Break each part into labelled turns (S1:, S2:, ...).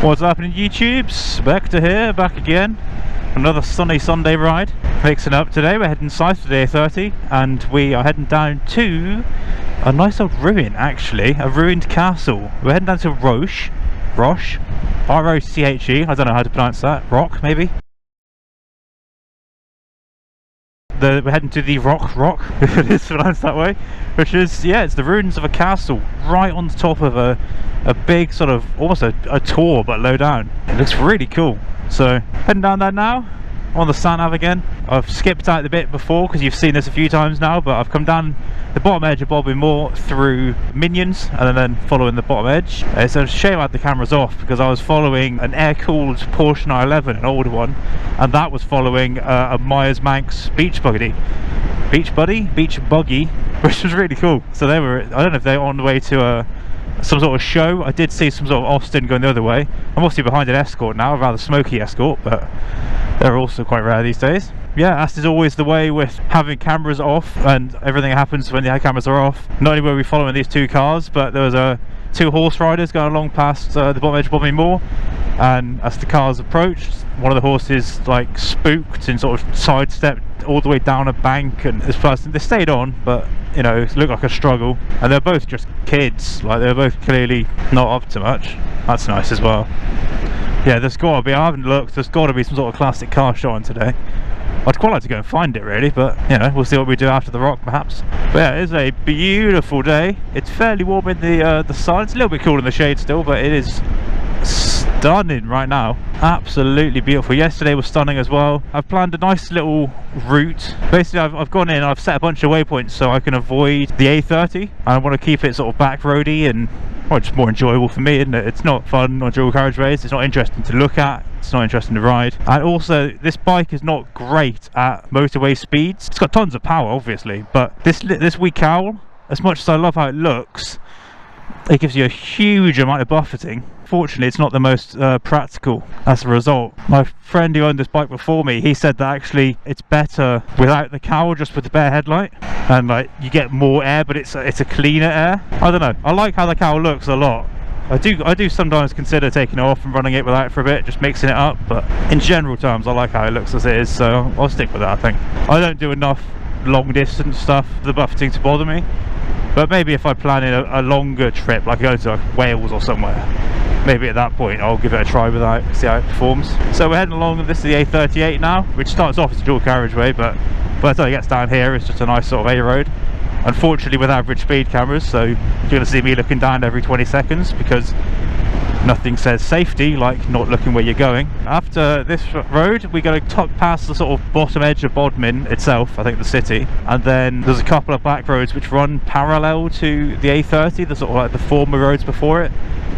S1: What's happening, YouTubes? Back again. Another sunny Sunday ride. Mixing up today, we're heading south to the A30 and we are heading down to a nice old ruin, actually. A ruined castle. We're heading down to Roche. R-O-C-H-E, I don't know how to pronounce that. Rock, maybe? We're heading to the Rock, if it is pronounced that way, which is, yeah, it's the ruins of a castle right on the top of a big sort of, almost a tor, but low down. It looks really cool. So, heading down there now, on the sat nav again. I've skipped out the bit before because you've seen this a few times now, but I've come down the bottom edge of Bobby Moore through Minions and then following the bottom edge. It's a shame I had the cameras off because I was following an air-cooled Porsche 911, an older one, and that was following a Myers-Manx beach buggy, which was really cool. So they were, I don't know if they were on the way to some sort of show. I did see some sort of Austin going the other way. I'm obviously behind an Escort now, a rather smoky Escort, but they're also quite rare these days. Yeah, as is always the way with having cameras off, and everything happens when the cameras are off. Not only were we following these two cars, but there was two horse riders going along past the bottom edge of Bobby Moore, and as the cars approached, one of the horses like spooked and sort of sidestepped all the way down a bank, and this person, they stayed on, but you know, it looked like a struggle. And they're both just kids, like they're both clearly not up to much. That's nice as well. Yeah, there's got to be, I haven't looked, there's got to be some sort of classic car showing today. I'd quite like to go and find it really, but you know, we'll see what we do after the Rock perhaps. But yeah, it is a beautiful day. It's fairly warm in the sun. It's a little bit cool in the shade still, but it is stunning right now. Absolutely beautiful. Yesterday was stunning as well. I've planned a nice little route. Basically I've gone in and I've set a bunch of waypoints so I can avoid the A30, and I want to keep it sort of back roady and, well, just more enjoyable for me, isn't it? It's not fun on dual carriageways, it's not interesting to look at, it's not interesting to ride. And also this bike is not great at motorway speeds. It's got tons of power obviously, but this wee cowl, as much as I love how it looks, it gives you a huge amount of buffeting. Fortunately it's not the most practical as a result. My friend who owned this bike before me, he said that actually it's better without the cowl, just with the bare headlight, and like you get more air, but it's a cleaner air. I don't know, I like how the cowl looks a lot. I do sometimes consider taking it off and running it without for a bit, just mixing it up, but in general terms I like how it looks as it is, so I'll stick with that. I think I don't do enough long distance stuff for the buffeting to bother me, but maybe if I plan in a longer trip, like go to like Wales or somewhere, maybe at that point I'll give it a try without, see how it performs. So we're heading along, this is the A38 now, which starts off as a dual carriageway, but by the time it gets down here it's just a nice sort of A road. Unfortunately with average speed cameras, so you're going to see me looking down every 20 seconds because nothing says safety like not looking where you're going. After this road we go past the sort of bottom edge of Bodmin itself, I think the city, and then there's a couple of back roads which run parallel to the A30, the sort of like the former roads before it.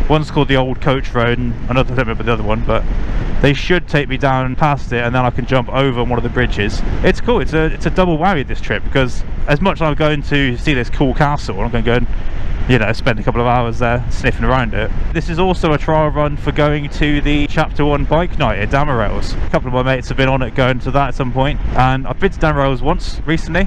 S1: One's called the Old Coach Road and another, I don't remember the other one, but they should take me down past it and then I can jump over one of the bridges. It's cool, it's a double whammy this trip, because as much as I'm going to see this cool castle, I'm going to go and, you know, spend a couple of hours there sniffing around it. This is also a trial run for going to the Chapter 1 bike night at Damarails. A couple of my mates have been on it going to that at some point, and I've been to Damarails once recently,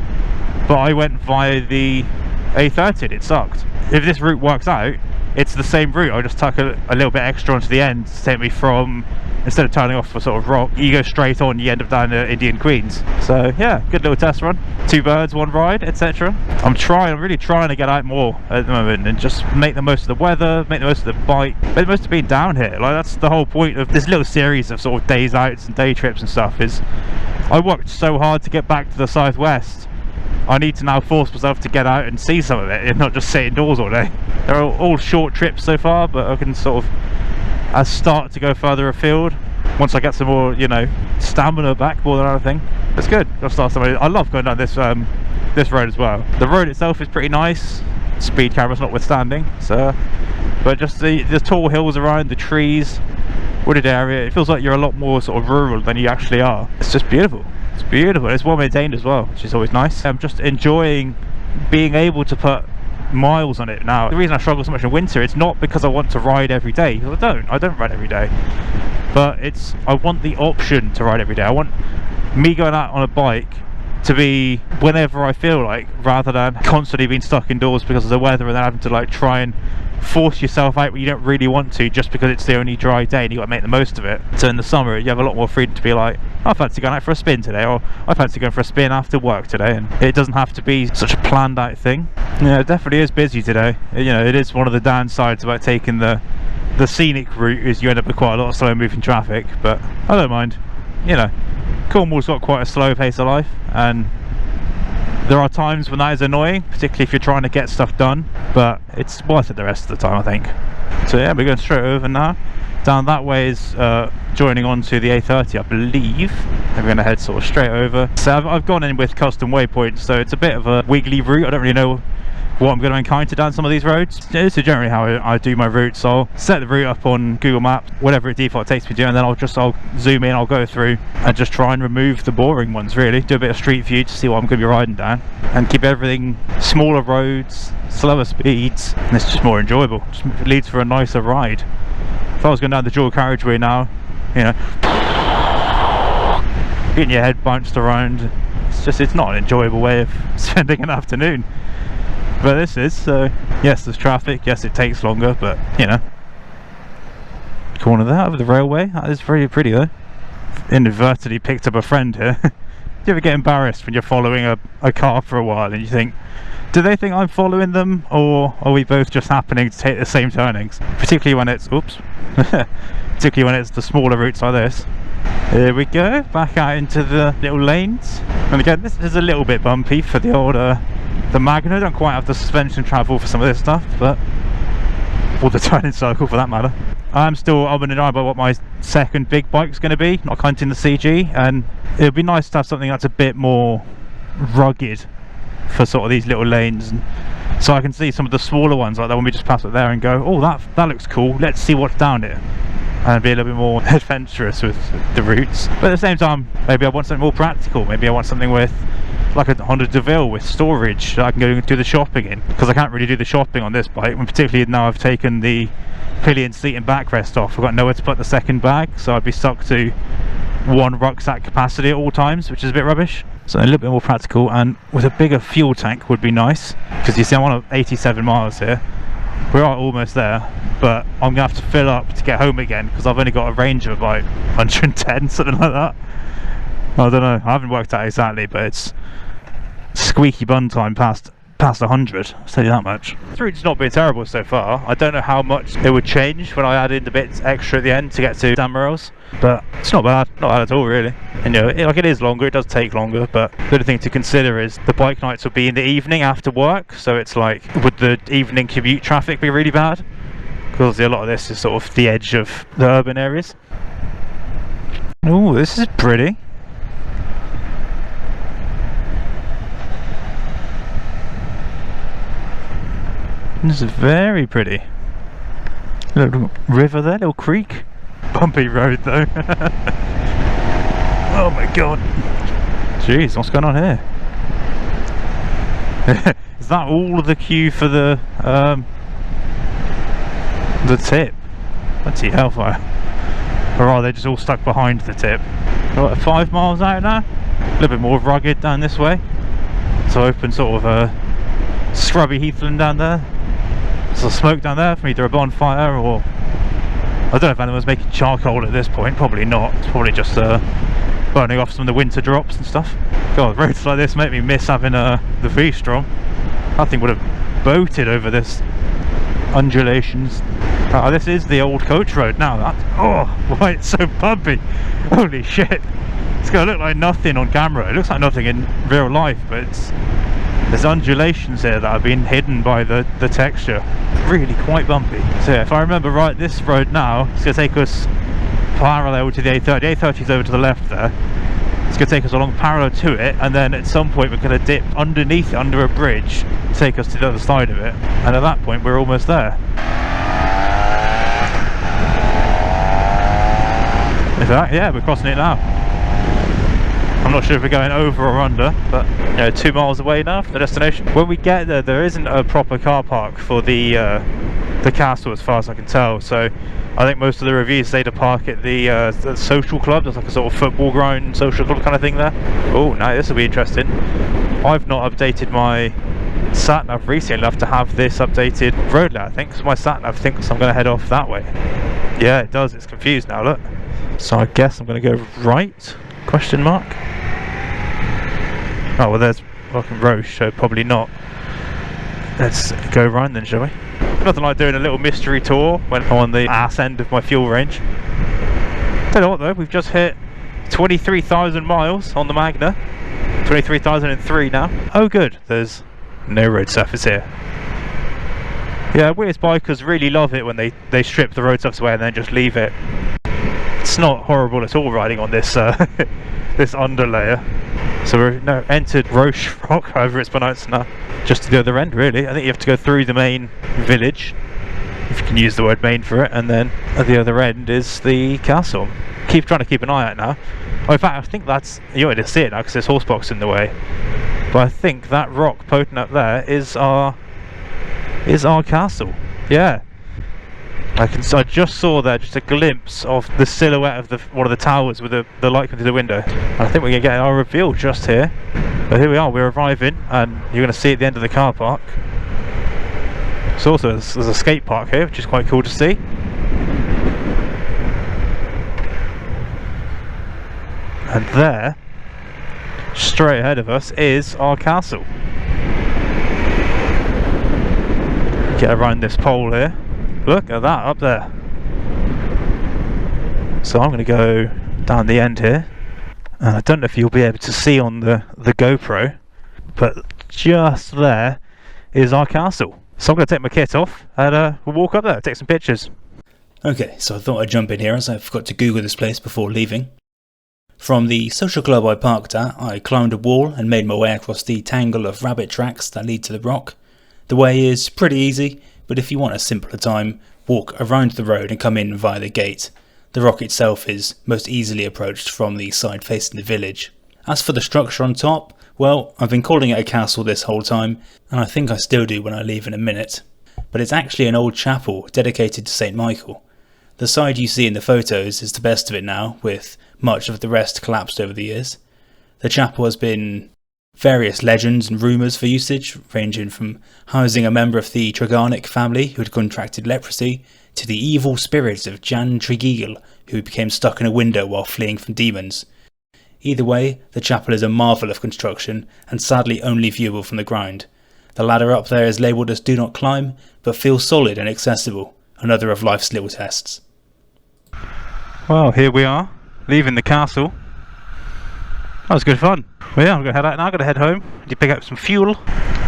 S1: but I went via the A30 and it sucked. If this route works out, it's the same route, I just tuck a little bit extra onto the end to take me from, instead of turning off for sort of Rock, you go straight on, you end up down to Indian Queens. So yeah, good little test run. 2 birds, 1 ride, etc. I'm really trying to get out more at the moment and just make the most of the weather, make the most of the bike, make the most of being down here. Like, that's the whole point of this little series of sort of days outs and day trips and stuff, is I worked so hard to get back to the southwest. I need to now force myself to get out and see some of it and not just sit indoors all day. They're all short trips so far, but I can sort of start to go further afield once I get some more, you know, stamina back more than anything. It's good. I'll start somewhere. I love going down this this road as well. The road itself is pretty nice, speed cameras notwithstanding. So, but just the tall hills around, the trees, wooded area, it feels like you're a lot more sort of rural than you actually are. It's just beautiful. It's beautiful. It's well maintained as well, which is always nice. I'm just enjoying being able to put miles on it now. The reason I struggle so much in winter, it's not because I want to ride every day, because I don't ride every day, but I want the option to ride every day. I want me going out on a bike to be whenever I feel like, rather than constantly being stuck indoors because of the weather and then having to like try and force yourself out when you don't really want to, just because it's the only dry day and you got to make the most of it. So in the summer you have a lot more freedom to be like, I fancy going out for a spin today, or I fancy going for a spin after work today, and it doesn't have to be such a planned out thing. Yeah, it definitely is busy today. You know, it is one of the downsides about taking the scenic route, is you end up with quite a lot of slow moving traffic, but I don't mind. You know, Cornwall's got quite a slow pace of life, and there are times when that is annoying, particularly if you're trying to get stuff done, but it's worth it the rest of the time, I think. So yeah, we're going straight over now. Down that way is joining on to the A30, I believe. And we're going to head sort of straight over. So I've gone in with custom waypoints, so it's a bit of a wiggly route. I don't really know what I'm going to encounter down some of these roads. This is generally how I do my routes. So I'll set the route up on Google Maps, whatever it default takes me to, and then I'll zoom in, I'll go through and just try and remove the boring ones, really. Do a bit of street view to see what I'm going to be riding down, and keep everything smaller roads, slower speeds, and it's just more enjoyable. Just leads for a nicer ride. If I was going down the dual carriageway now, you know, getting your head bounced around, it's not an enjoyable way of spending an afternoon. But this is, so yes, there's traffic, yes it takes longer, but you know, corner there of the railway, that is very pretty though. Inadvertently picked up a friend here. Do you ever get embarrassed when you're following a car for a while and you think, do they think I'm following them, or are we both just happening to take the same turnings? Particularly when it's, oops, particularly when it's the smaller routes like this. Here we go, back out into the little lanes. And again, this is a little bit bumpy for the older, the Magna. Don't quite have the suspension travel for some of this stuff, but or the turning circle for that matter. I'm still umming and ahhing about what my second big bike's going to be, not counting the CG, and it would be nice to have something that's a bit more rugged for sort of these little lanes, and so I can see some of the smaller ones like that when we just pass it there and go, oh, that looks cool, let's see what's down it, and be a little bit more adventurous with the routes. But at the same time, maybe I want something more practical. Maybe I want something with like a Honda DeVille with storage that I can go and do the shopping in, because I can't really do the shopping on this bike, and particularly now I've taken the pillion seat and backrest off. I've got nowhere to put the second bag, so I'd be stuck to one rucksack capacity at all times, which is a bit rubbish. So a little bit more practical, and with a bigger fuel tank would be nice, because you see I'm on 87 miles here. We are almost there, but I'm gonna have to fill up to get home again, because I've only got a range of about 110, something like that. I don't know, I haven't worked out exactly, but it's squeaky bun time past 100, I'll tell you that much. The route's not been terrible so far. I don't know how much it would change when I add in the bits extra at the end to get to Dammerels, but it's not bad at all really. And you know, like it is longer, it does take longer, but the other thing to consider is the bike nights would be in the evening after work, so it's like, would the evening commute traffic be really bad? Because a lot of this is sort of the edge of the urban areas. Oh, this is pretty. This is very pretty. Little river there, little creek. Bumpy road though. Oh my god. Jeez, what's going on here? Is that all of the queue for the tip? Let's see how far. Or are they just all stuck behind the tip? What, 5 miles out now? A little bit more rugged down this way. So open sort of a scrubby heathland down there. There's smoke down there from either a bonfire, or I don't know if anyone's making charcoal at this point. Probably not. It's probably just burning off some of the winter drops and stuff. God, roads like this make me miss having the V-Strom. That thing would have boated over this undulations. This is the old coach road now. Oh, why it's so bumpy. Holy shit. It's going to look like nothing on camera. It looks like nothing in real life, but there's undulations here that have been hidden by the texture. Really quite bumpy. So yeah, if I remember right, this road now is going to take us parallel to the A30. The A30 is over to the left there. It's going to take us along parallel to it, and then at some point we're going to dip underneath it, under a bridge, to take us to the other side of it, and at that point we're almost there. In fact, yeah, we're crossing it now. I'm not sure if we're going over or under, but you know, 2 miles away now from the destination. When we get there, there isn't a proper car park for the castle as far as I can tell, so I think most of the reviews say to park at the social club. There's like a sort of football ground social club kind of thing there. Oh, now this will be interesting. I've not updated my sat nav recently enough to have this updated road layout, I think, because my sat nav thinks I'm going to head off that way. Yeah, it does. It's confused now, look. So I guess I'm going to go right, question mark. Oh, well, there's fucking Roche, so probably not. Let's go right then, shall we? Nothing like doing a little mystery tour when I'm on the ass end of my fuel range. Tell you what though, we've just hit 23,000 miles on the Magna. 23,003 now. Oh good, there's no road surface here. Yeah, we as bikers really love it when they strip the road surface away and then just leave it. It's not horrible at all riding on this this underlayer. So we've now entered Roche Rock, however it's pronounced now. Just to the other end really. I think you have to go through the main village, if you can use the word main for it, and then at the other end is the castle. Keep trying to keep an eye out now. Oh, in fact I think that's, you won't see it now because there's horse box in the way, but I think that rock poking up there is our castle. Yeah, I just saw there just a glimpse of the silhouette of one of the towers with the light coming through the window, and I think we're going to get our reveal just here. But here we are, we're arriving, and you're going to see at the end of the car park. So also there's a skate park here, which is quite cool to see. And there, straight ahead of us, is our castle. Get around this pole here. Look at that up there. So I'm going to go down the end here. I don't know if you'll be able to see on the GoPro, but just there is our castle. So I'm going to take my kit off and we'll walk up there, take some pictures. Okay, so I thought I'd jump in here as I forgot to Google this place before leaving. From the social club I parked at, I climbed a wall and made my way across the tangle of rabbit tracks that lead to the rock. The way is pretty easy, but if you want a simpler time, walk around the road and come in via the gate. The rock itself is most easily approached from the side facing the village. As for the structure on top, well, I've been calling it a castle this whole time, and I think I still do when I leave in a minute. But it's actually an old chapel dedicated to St. Michael. The side you see in the photos is the best of it now, with much of the rest collapsed over the years. The chapel has been various legends and rumours for usage, ranging from housing a member of the Tregarnic family who had contracted leprosy, to the evil spirit of Jan Trigil, who became stuck in a window while fleeing from demons. Either way, the chapel is a marvel of construction, and sadly only viewable from the ground. The ladder up there is labelled as do not climb, but feels solid and accessible, another of life's little tests. Well, here we are, leaving the castle. That was good fun. Well, yeah, I'm going to head out now, I'm going to head home to pick up some fuel.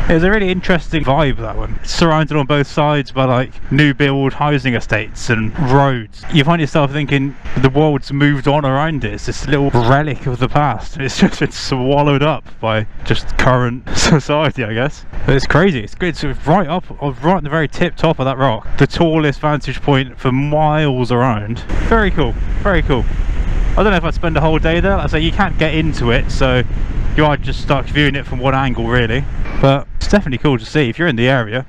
S1: It was a really interesting vibe, that one. It's surrounded on both sides by like new build housing estates and roads. You find yourself thinking the world's moved on around it. It's this little relic of the past. It's just been swallowed up by just current society, I guess. But it's crazy. It's good. So it's right up, right at the very tip top of that rock. The tallest vantage point for miles around. Very cool. Very cool. I don't know if I'd spend a whole day there. Like I say, you can't get into it, so you are just stuck viewing it from one angle really. But it's definitely cool to see. If you're in the area,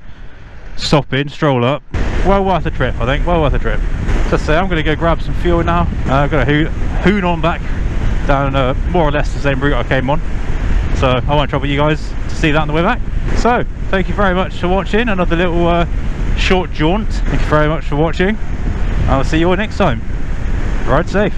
S1: stop in, stroll up. Well worth a trip, I think. Well worth a trip. So say I'm going to go grab some fuel now. I'm going to hoon on back down more or less the same route I came on. So I won't trouble you guys to see that on the way back. So thank you very much for watching. Another little short jaunt. Thank you very much for watching. I'll see you all next time. Ride safe.